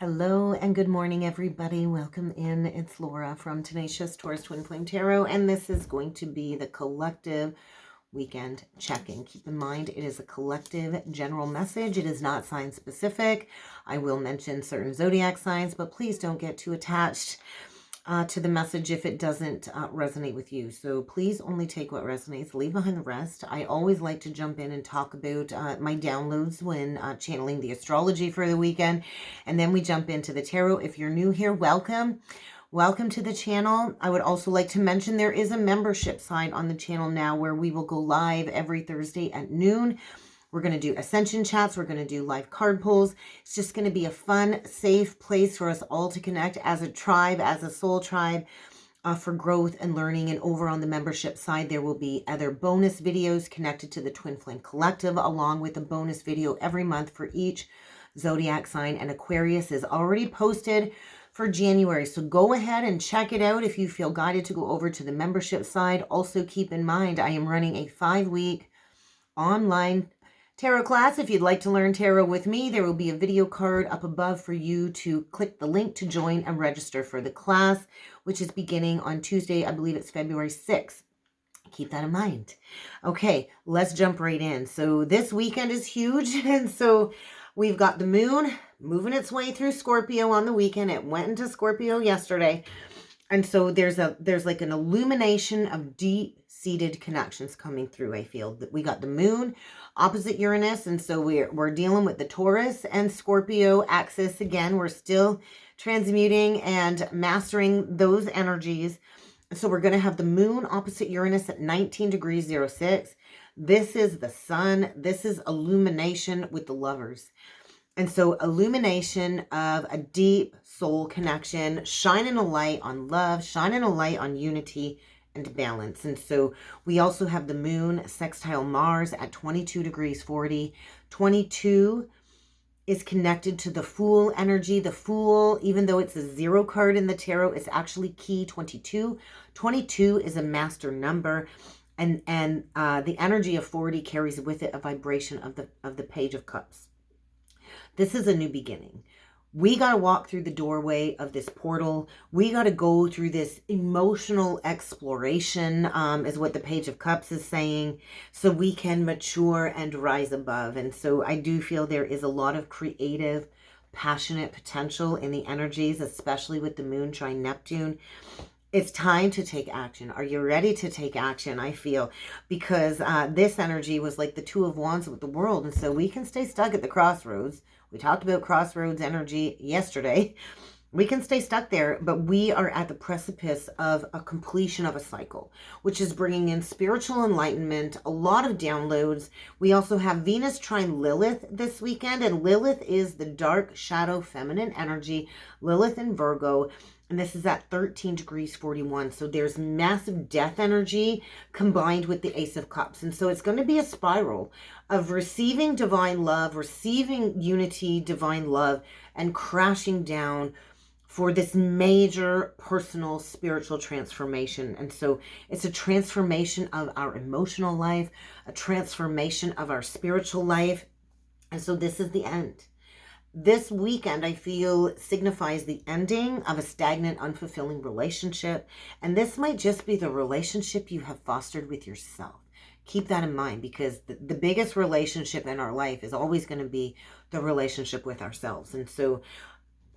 Hello and good morning, everybody. Welcome in. It's Laura from Tenacious Taurus Twin Flame Tarot, and this is going to be the collective weekend check-in. Keep in mind, it is a collective general message. It is not sign specific. I will mention certain zodiac signs, but please don't get too attached to the message if it doesn't resonate with you. So please only take what resonates, leave behind the rest. I always like to jump in and talk about my downloads when channeling the astrology for the weekend. And then we jump into the tarot. If you're new here, welcome. Welcome to the channel. I would also like to mention there is a membership side on the channel now where we will go live every Thursday at noon. We're going to do ascension chats. We're going to do live card pulls. It's just going to be a fun, safe place for us all to connect as a tribe, as a soul tribe, for growth and learning. And over on the membership side, there will be other bonus videos connected to the Twin Flame Collective, along with a bonus video every month for each zodiac sign. And Aquarius is already posted for January. So go ahead and check it out if you feel guided to go over to the membership side. Also keep in mind, I am running a 5-week online tarot class. If you'd like to learn tarot with me, there will be a video card up above for you to click the link to join and register for the class, which is beginning on Tuesday. I believe it's February 6th. Keep that in mind. Okay, let's jump right in. So this weekend is huge. And so we've got the moon moving its way through Scorpio on the weekend. It went into Scorpio yesterday. And so there's like an illumination of deep-seated connections coming through. I feel that we got the moon opposite Uranus, and so we're dealing with the Taurus and Scorpio axis again. We're still transmuting and mastering those energies. So we're going to have the moon opposite Uranus at 19 degrees 06. This is the sun. This is illumination with the lovers. And so illumination of a deep soul connection, shining a light on love, shining a light on unity and balance. And so we also have the moon sextile Mars at 22 degrees 40. 22 is connected to the Fool energy. The Fool, even though it's a 0 card in the tarot, it's actually key 22. 22 is a master number. And the energy of 40 carries with it a vibration of the Page of Cups. This is a new beginning. We got to walk through the doorway of this portal. We got to go through this emotional exploration, is what the Page of Cups is saying, so we can mature and rise above. And so I do feel there is a lot of creative, passionate potential in the energies, especially with the moon trine Neptune. It's time to take action. Are you ready to take action? I feel, because this energy was like the Two of Wands with the world. And so we can stay stuck at the crossroads. We talked about crossroads energy yesterday. We can stay stuck there, but we are at the precipice of a completion of a cycle, which is bringing in spiritual enlightenment, a lot of downloads. We also have Venus trine Lilith this weekend, and Lilith is the dark shadow feminine energy, Lilith in Virgo. And this is at 13 degrees 41. So there's massive death energy combined with the Ace of Cups. And so it's going to be a spiral of receiving divine love, receiving unity, divine love, and crashing down for this major personal spiritual transformation. And so it's a transformation of our emotional life, a transformation of our spiritual life. And so this is the end. This weekend, I feel, signifies the ending of a stagnant, unfulfilling relationship. And this might just be the relationship you have fostered with yourself. Keep that in mind, because the biggest relationship in our life is always going to be the relationship with ourselves. And so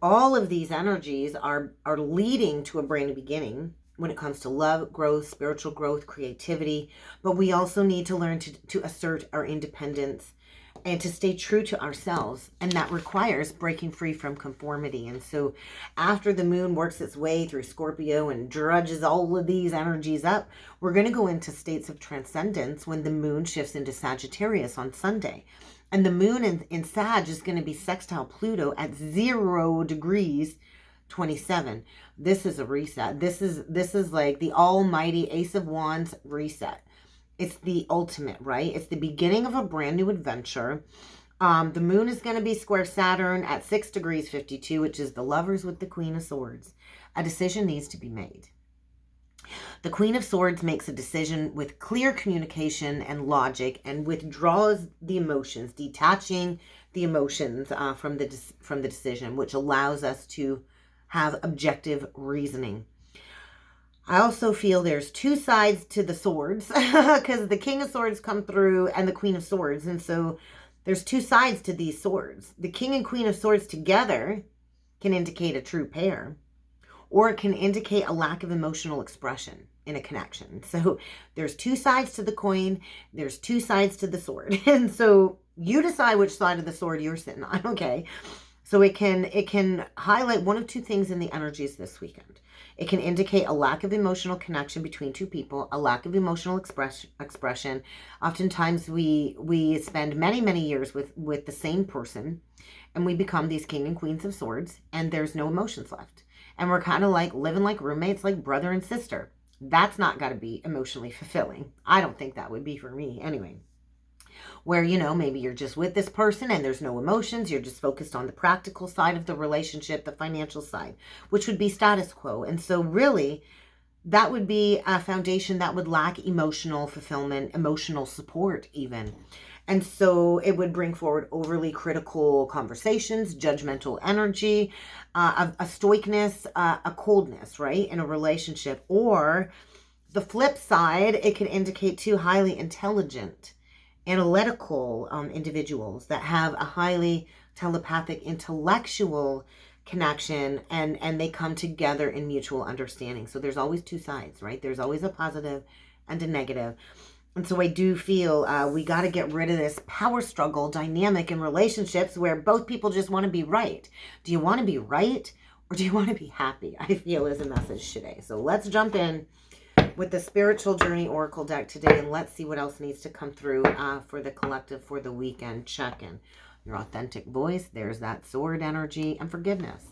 all of these energies are leading to a brand new beginning when it comes to love, growth, spiritual growth, creativity. But we also need to learn to assert our independence and to stay true to ourselves. And that requires breaking free from conformity. And so after the moon works its way through Scorpio and drudges all of these energies up, we're going to go into states of transcendence when the moon shifts into Sagittarius on Sunday. And the moon in Sag is going to be sextile Pluto at 0 degrees 27. This is a reset. This is like the almighty Ace of Wands reset. It's the ultimate, right? It's the beginning of a brand new adventure. The moon is going to be square Saturn at 6 degrees 52, which is the lovers with the Queen of Swords. A decision needs to be made. The Queen of Swords makes a decision with clear communication and logic and withdraws the emotions, detaching, the emotions from the decision, which allows us to have objective reasoning. I also feel there's two sides to the swords because the King of Swords come through and the Queen of Swords. And so there's two sides to these swords. The King and Queen of Swords together can indicate a true pair, or it can indicate a lack of emotional expression in a connection. So there's two sides to the coin. There's two sides to the sword. And so you decide which side of the sword you're sitting on, okay? So it can highlight one of two things in the energies this weekend. It can indicate a lack of emotional connection between two people, a lack of emotional expression. Oftentimes we spend many, many years with the same person, and we become these king and queens of swords, and there's no emotions left. And we're kind of like living like roommates, like brother and sister. That's not got to be emotionally fulfilling. I don't think that would be for me anyway. Where, you know, maybe you're just with this person and there's no emotions. You're just focused on the practical side of the relationship, the financial side, which would be status quo. And so really, that would be a foundation that would lack emotional fulfillment, emotional support even. And so it would bring forward overly critical conversations, judgmental energy, a stoicness, a coldness, right, in a relationship. Or the flip side, it can indicate two highly intelligent, analytical individuals that have a highly telepathic, intellectual connection, and they come together in mutual understanding. So there's always two sides, right? There's always a positive and a negative. And so I do feel we got to get rid of this power struggle dynamic in relationships where both people just want to be right. Do you want to be right, or do you want to be happy? I feel is a message today. So let's jump in with the Spiritual Journey Oracle deck today, and let's see what else needs to come through for the collective for the weekend. Check-in. Your authentic voice. There's that sword energy and forgiveness.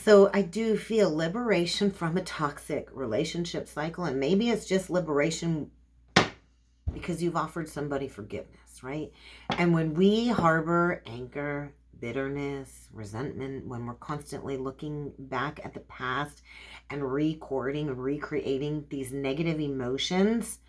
So I do feel liberation from a toxic relationship cycle, and maybe it's just liberation because you've offered somebody forgiveness, right? And when we harbor anger, bitterness, resentment, when we're constantly looking back at the past and recording and recreating these negative emotions,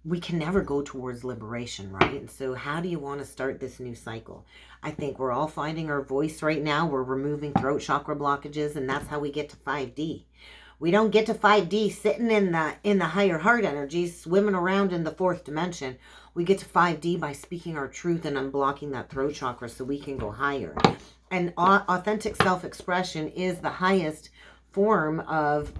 we can never go towards liberation, right? And so how do you want to start this new cycle? I think we're all finding our voice right now. We're removing throat chakra blockages, and that's how we get to 5D. We don't get to 5D sitting in the higher heart energies, swimming around in the fourth dimension. We get to 5D by speaking our truth and unblocking that throat chakra so we can go higher. And authentic self-expression is the highest form of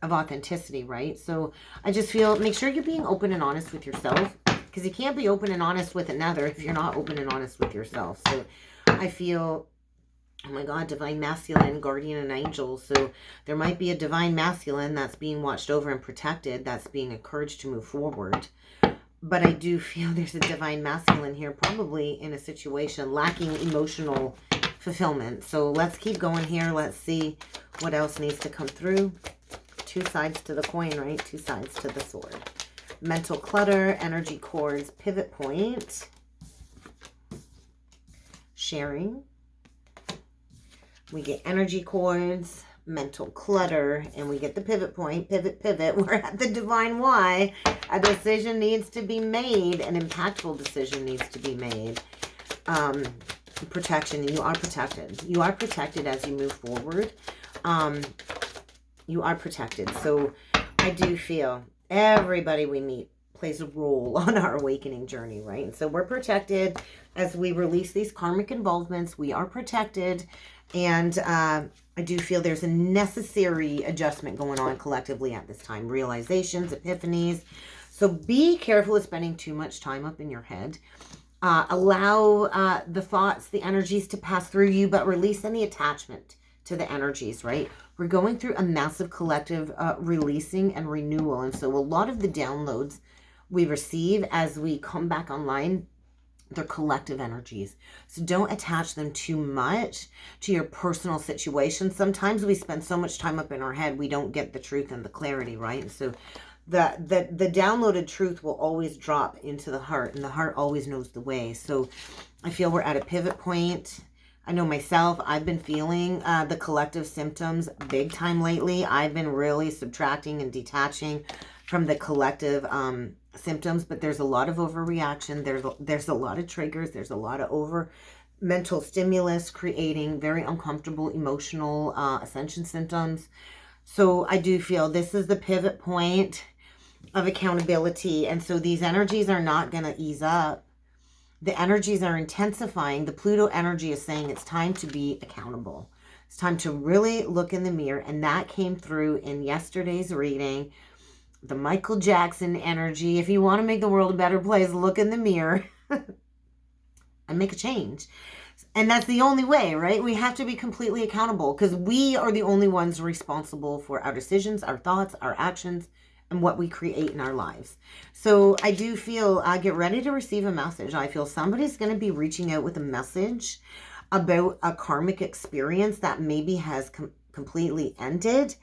authenticity, right? So I just feel, make sure you're being open and honest with yourself, because you can't be open and honest with another if you're not open and honest with yourself. So I feel, oh my God, divine masculine, guardian, and angel. So there might be a divine masculine that's being watched over and protected, that's being encouraged to move forward. But I do feel there's a divine masculine here, probably in a situation lacking emotional fulfillment. So let's keep going here. Let's see what else needs to come through. Two sides to the coin, right? Two sides to the sword. Mental clutter, energy cords, pivot point, sharing. We get energy cords, mental clutter, and we get the pivot point, pivot. We're at the divine Y. A decision needs to be made. An impactful decision needs to be made. Protection. You are protected. You are protected as you move forward. You are protected. So I do feel everybody we meet plays a role on our awakening journey, right? And so we're protected as we release these karmic involvements. We are protected. And I do feel there's a necessary adjustment going on collectively at this time. Realizations, epiphanies. So be careful of spending too much time up in your head. Allow the thoughts, the energies to pass through you, but release any attachment to the energies, right? We're going through a massive collective releasing and renewal. And so a lot of the downloads we receive as we come back online, they're collective energies. So don't attach them too much to your personal situation. Sometimes we spend so much time up in our head, we don't get the truth and the clarity, right? And so the downloaded truth will always drop into the heart, and the heart always knows the way. So I feel we're at a pivot point. I know myself, I've been feeling the collective symptoms big time lately. I've been really subtracting and detaching from the collective symptoms, but there's a lot of overreaction. There's a lot of triggers. There's a lot of over mental stimulus creating very uncomfortable emotional ascension symptoms. So I do feel this is the pivot point of accountability. And so these energies are not going to ease up. The energies are intensifying. The Pluto energy is saying it's time to be accountable. It's time to really look in the mirror. And that came through in yesterday's reading. The Michael Jackson energy. If you want to make the world a better place, look in the mirror and make a change. And that's the only way, right? We have to be completely accountable because we are the only ones responsible for our decisions, our thoughts, our actions, and what we create in our lives. So I do feel, get ready to receive a message. I feel somebody's going to be reaching out with a message about a karmic experience that maybe has completely ended.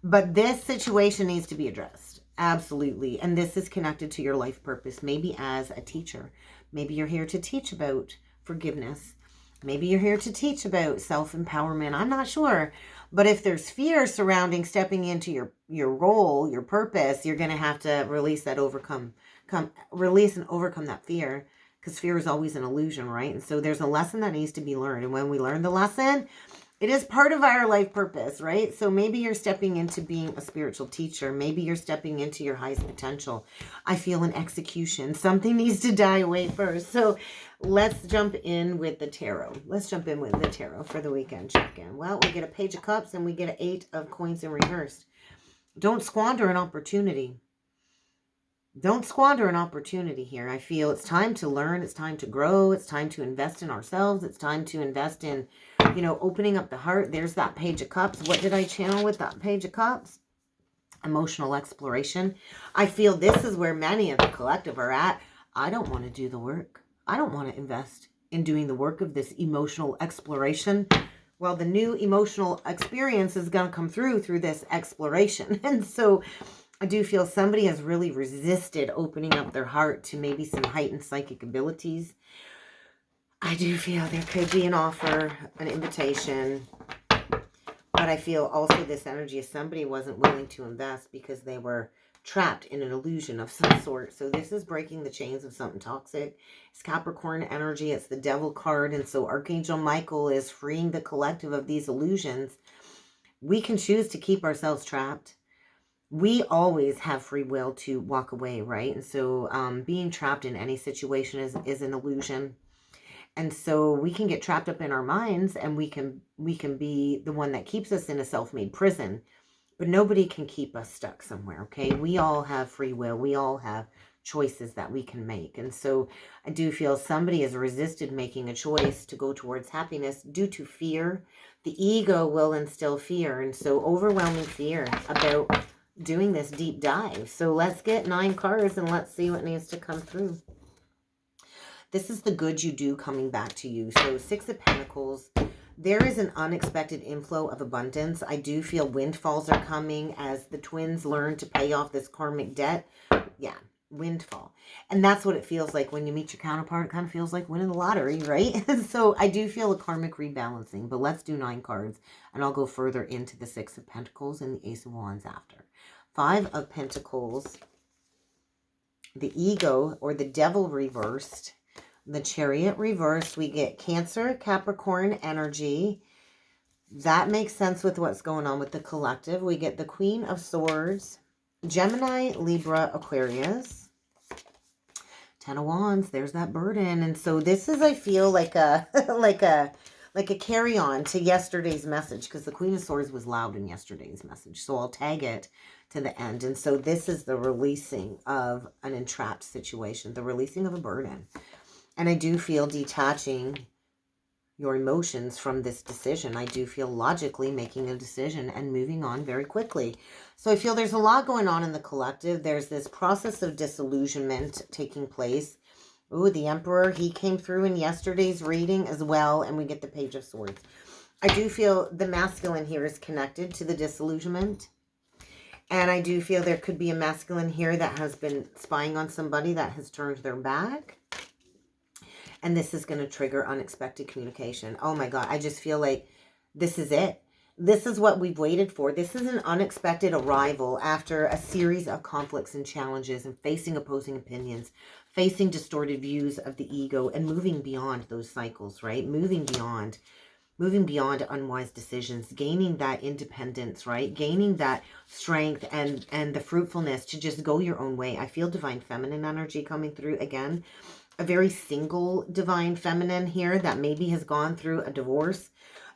But this situation needs to be addressed. Absolutely. And this is connected to your life purpose. Maybe as a teacher. Maybe you're here to teach about forgiveness. Maybe you're here to teach about self-empowerment. I'm not sure. But if there's fear surrounding stepping into your role, your purpose, you're going to have to release and overcome that fear. Because fear is always an illusion, right? And so there's a lesson that needs to be learned. And when we learn the lesson, it is part of our life purpose, right? So maybe you're stepping into being a spiritual teacher. Maybe you're stepping into your highest potential. I feel an execution. Something needs to die away first. So let's jump in with the tarot. Let's jump in with the tarot for the weekend check-in. Well, we get a Page of Cups and we get an 8 of Coins in reverse. Don't squander an opportunity. Don't squander an opportunity here. I feel it's time to learn. It's time to grow. It's time to invest in ourselves. It's time to invest in, opening up the heart. There's that Page of Cups. What did I channel with that Page of Cups? Emotional exploration. I feel this is where many of the collective are at. I don't want to do the work. I don't want to invest in doing the work of this emotional exploration. Well, the new emotional experience is going to come through this exploration. And so I do feel somebody has really resisted opening up their heart to maybe some heightened psychic abilities. I do feel there could be an offer, an invitation. But I feel also this energy of somebody wasn't willing to invest because they were trapped in an illusion of some sort. So this is breaking the chains of something toxic. It's Capricorn energy. It's the Devil card. And so Archangel Michael is freeing the collective of these illusions. We can choose to keep ourselves trapped. We always have free will to walk away, right? And so being trapped in any situation is an illusion. And so we can get trapped up in our minds and we can be the one that keeps us in a self-made prison. But nobody can keep us stuck somewhere, okay? We all have free will. We all have choices that we can make. And so I do feel somebody has resisted making a choice to go towards happiness due to fear. The ego will instill fear. And so overwhelming fear about doing this deep dive. So let's get 9 cards and let's see what needs to come through. This is the good you do coming back to you. So 6 of Pentacles. There is an unexpected inflow of abundance. I do feel windfalls are coming as the twins learn to pay off this karmic debt. Yeah, windfall. And that's what it feels like when you meet your counterpart. It kind of feels like winning the lottery, right? So I do feel a karmic rebalancing. But let's do 9 cards. And I'll go further into the 6 of Pentacles and the Ace of Wands after. 5 of Pentacles. The Ego or the Devil reversed. The Chariot reversed, we get Cancer, Capricorn energy. That makes sense with what's going on with the collective. We get the Queen of Swords, Gemini, Libra, Aquarius. 10 of Wands, there's that burden. And so this is, I feel, like a like a carry-on to yesterday's message, because the Queen of Swords was loud in yesterday's message. So I'll tag it to the end. And so this is the releasing of an entrapped situation, the releasing of a burden. And I do feel detaching your emotions from this decision. I do feel logically making a decision and moving on very quickly. So I feel there's a lot going on in the collective. There's this process of disillusionment taking place. Ooh, the Emperor, he came through in yesterday's reading as well. And we get the Page of Swords. I do feel the masculine here is connected to the disillusionment. And I do feel there could be a masculine here that has been spying on somebody that has turned their back. And this is going to trigger unexpected communication. Oh my God, I just feel like this is it. This is what we've waited for. This is an unexpected arrival after a series of conflicts and challenges and facing opposing opinions, facing distorted views of the ego and moving beyond those cycles, right? Moving beyond unwise decisions, gaining that independence, right? Gaining that strength and the fruitfulness to just go your own way. I feel divine feminine energy coming through again. A very single divine feminine here that maybe has gone through a divorce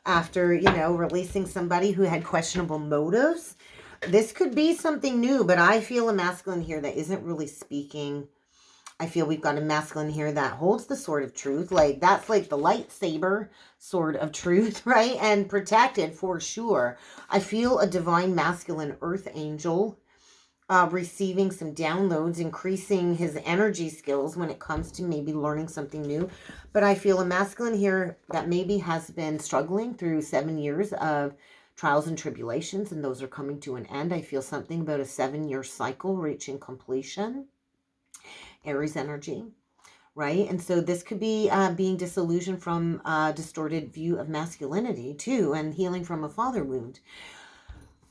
after, you know, releasing somebody who had questionable motives. This could be something new, but I feel a masculine here that isn't really speaking. I feel we've got a masculine here that holds the sword of truth. Like, that's like the lightsaber sword of truth, right? And protected for sure. I feel a divine masculine earth angel receiving some downloads, increasing his energy skills when it comes to maybe learning something new. But I feel a masculine here that maybe has been struggling through 7 years of trials and tribulations, and those are coming to an end. I feel something about a 7-year cycle reaching completion. Aries energy, right? And so this could be being disillusioned from a distorted view of masculinity too, and healing from a father wound.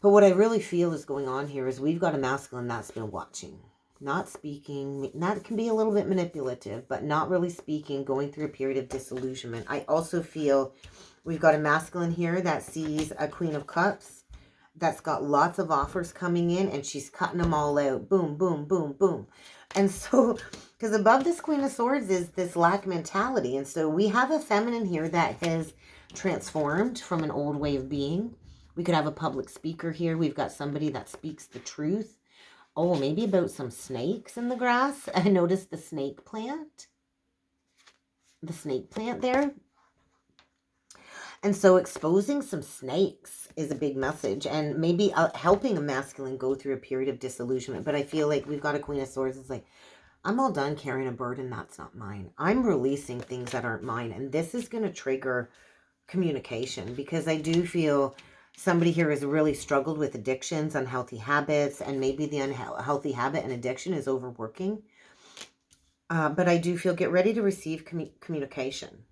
But what I really feel is going on here is we've got a masculine that's been watching, not speaking. That can be a little bit manipulative, but not really speaking, going through a period of disillusionment. I also feel we've got a masculine here that sees a Queen of Cups that's got lots of offers coming in, and she's cutting them all out. Boom, boom, boom, boom. And so, because above this Queen of Swords is this lack mentality. And so we have a feminine here that has transformed from an old way of being. We could have a public speaker here. We've got somebody that speaks the truth. Oh, maybe about some snakes in the grass. I noticed the snake plant. The snake plant there. And so exposing some snakes is a big message. And maybe helping a masculine go through a period of disillusionment. But I feel like we've got a Queen of Swords. It's like, I'm all done carrying a burden that's not mine. I'm releasing things that aren't mine. And this is going to trigger communication. Because I do feel somebody here has really struggled with addictions, unhealthy habits, and maybe the unhealthy habit and addiction is overworking. But I do feel get ready to receive communication.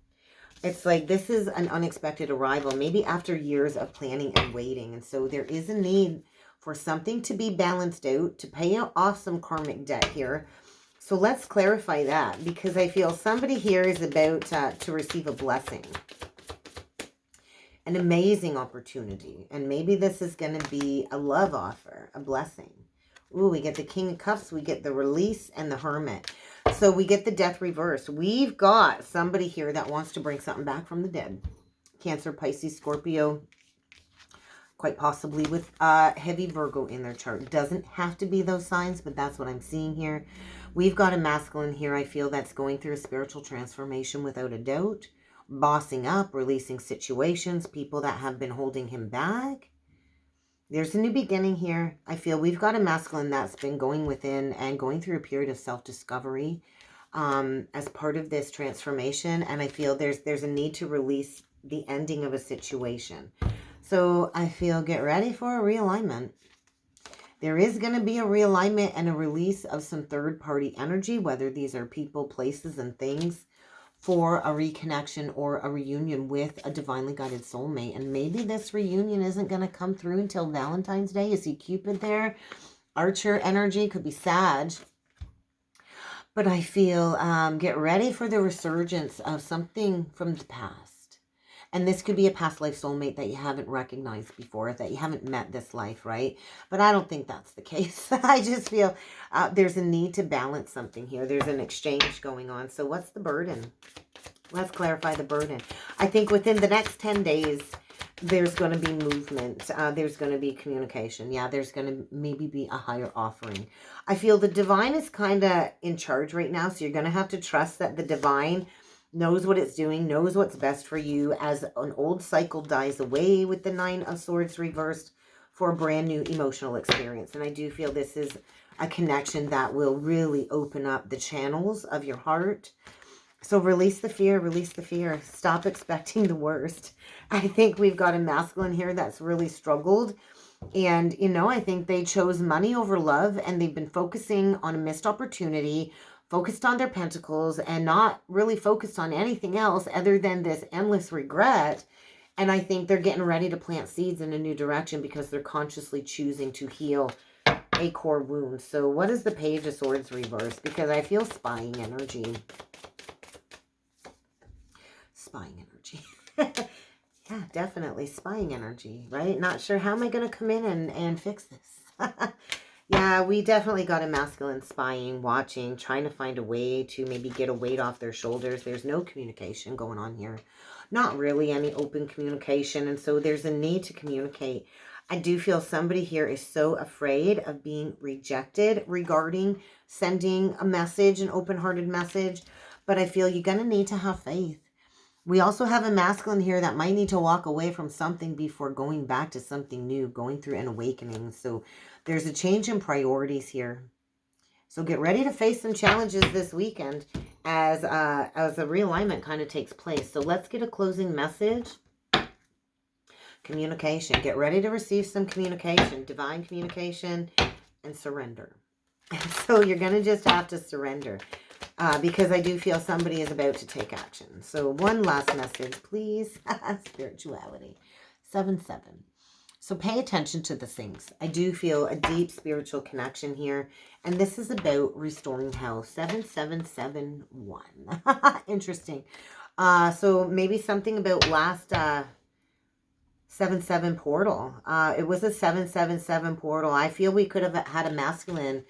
It's like this is an unexpected arrival, maybe after years of planning and waiting. And so there is a need for something to be balanced out, to pay off some karmic debt here. So let's clarify that, because I feel somebody here is about to receive a blessing. An amazing opportunity. And maybe this is going to be a love offer, a blessing. Ooh, we get the King of Cups, we get the Release, and the Hermit. So we get the Death reverse. We've got somebody here that wants to bring something back from the dead. Cancer, Pisces, Scorpio, quite possibly with heavy Virgo in their chart. Doesn't have to be those signs, but that's what I'm seeing here. We've got a masculine here, I feel, that's going through a spiritual transformation without a doubt. Bossing up, releasing situations, people that have been holding him back. There's a new beginning here. I feel we've got a masculine that's been going within and going through a period of self-discovery as part of this transformation. And I feel there's a need to release the ending of a situation. So I feel get ready for a realignment. There is going to be a realignment and a release of some third-party energy, whether these are people, places, and things, for a reconnection or a reunion with a divinely guided soulmate. And maybe this reunion isn't going to come through until Valentine's Day. You see Cupid there. Archer energy, could be Sag. But I feel get ready for the resurgence of something from the past. And this could be a past life soulmate that you haven't recognized before, that you haven't met this life, right? But I don't think that's the case. I just feel there's a need to balance something here. There's an exchange going on. So what's the burden? Let's clarify the burden. I think within the next 10 days, there's going to be movement. There's going to be communication. Yeah, there's going to maybe be a higher offering. I feel the divine is kind of in charge right now. So you're going to have to trust that the divine knows what it's doing, knows what's best for you as an old cycle dies away with the Nine of Swords reversed for a brand new emotional experience. And I do feel this is a connection that will really open up the channels of your heart. So release the fear, release the fear. Stop expecting the worst. I think we've got a masculine here that's really struggled. And, you know, I think they chose money over love, and they've been focusing on a missed opportunity, focused on their pentacles, and not really focused on anything else other than this endless regret. And I think they're getting ready to plant seeds in a new direction because they're consciously choosing to heal a core wound. So what is the Page of Swords reverse? Because I feel spying energy. Spying energy. Yeah, definitely spying energy, right? Not sure how am I going to come in and fix this. Yeah, we definitely got a masculine spying, watching, trying to find a way to maybe get a weight off their shoulders. There's no communication going on here. Not really any open communication. And so there's a need to communicate. I do feel somebody here is so afraid of being rejected regarding sending a message, an open-hearted message. But I feel you're going to need to have faith. We also have a masculine here that might need to walk away from something before going back to something new, going through an awakening. So there's a change in priorities here. So get ready to face some challenges this weekend as a realignment kind of takes place. So let's get a closing message. Communication. Get ready to receive some communication, divine communication, and surrender. So you're going to just have to surrender. Because I do feel somebody is about to take action. So one last message, please. Spirituality. 7-7. So pay attention to the things. I do feel a deep spiritual connection here. And this is about restoring health. 7771. Interesting. So maybe something about last 7-7 portal. It was a 7-7-7 portal. I feel we could have had a masculine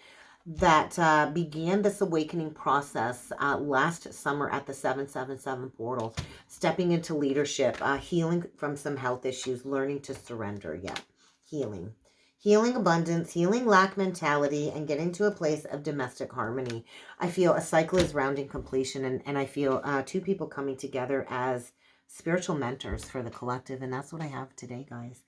that began this awakening process last summer at the 7-7-7 portal, stepping into leadership, healing from some health issues, learning to surrender. Yeah, healing abundance, healing lack mentality, and getting to a place of domestic harmony. I feel a cycle is rounding completion, and I feel two people coming together as spiritual mentors for the collective, and that's what I have today, guys.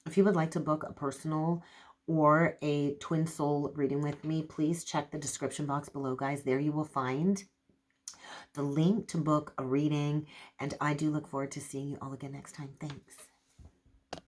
If you would like to book a personal or a twin soul reading with me, please check the description box below, guys. There you will find the link to book a reading, and I do look forward to seeing you all again next time. Thanks.